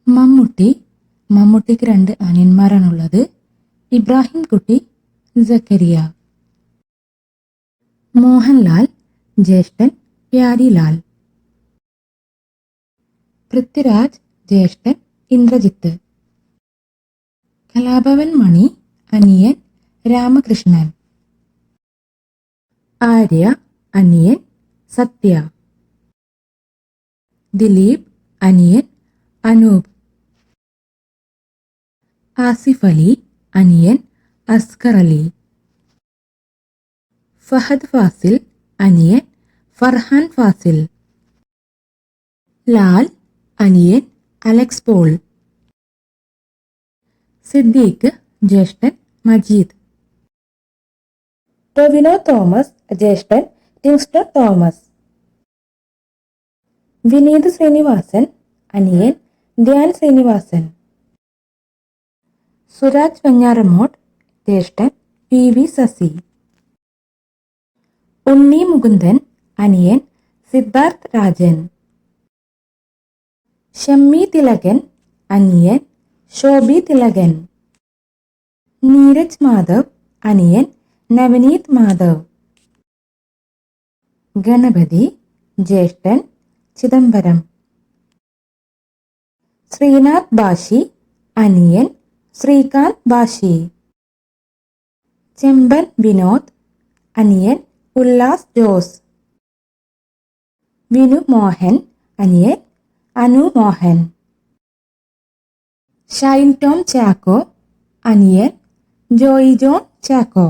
മമ്മൂട്ടി. മമ്മൂട്ടിക്ക് 2 അനിയന്മാരാണുള്ളത്. ഇബ്രാഹിം കുട്ടി, സക്കരിയ. മോഹൻലാൽ, ജ്യേഷ്ഠൻ പ്യാരിലാൽ. പൃഥ്വിരാജ്, ജ്യേഷ്ഠൻ ഇന്ദ്രജിത്ത്. കലാഭവൻ മണി, അനിയൻ രാമകൃഷ്ണൻ. ആര്യ, അനിയൻ സത്യ. ദിലീപ്, അനിയൻ അനൂപ്. ആസിഫ് അലി, അനിയൻ അസ്കർ അലി. ഫഹദ് ഫാസിൽ, അനിയൻ ഫർഹാൻ ഫാസിൽ. ലാൽ, അനിയൻ അലക്സ് പോൾ. സിദ്ദീഖ്, ജ്യേഷ്ഠൻ മജീദ്. ടൊവിനോ തോമസ്, ജ്യേഷ്ഠൻ ടിൻസ്റ്റർ തോമസ്. വിനീത് ശ്രീനിവാസൻ, അനിയൻ ധ്യാൻ ശ്രീനിവാസൻ. സുരാജ് വെഞ്ഞാറമൂട്, ജ്യേഷ്ഠൻ PV ശശി. ഉണ്ണി മുകുന്ദൻ, അനിയൻ സിദ്ധാർത്ഥ് രാജൻ. ഷമ്മി തിലകൻ, അനിയൻ ശോഭി തിലകൻ. നീരജ് മാധവ്, അനിയൻ നവനീത് മാധവ്. ഗണപതി, ജ്യേഷ്ഠൻ ചിദംബരം. ശ്രീനാഥ് ബാഷി, അനിയൻ ശ്രീകാന്ത് ബാഷി. ചെമ്പൻ വിനോദ്, അനിയൻ ഉല്ലാസ് ജോസ്. വിനു മോഹൻ, അനിയൻ അനു മോഹൻ. ഷൈൻ ടോം ചാക്കോ, അനിയൻ ജോയി ജോൺ ചാക്കോ.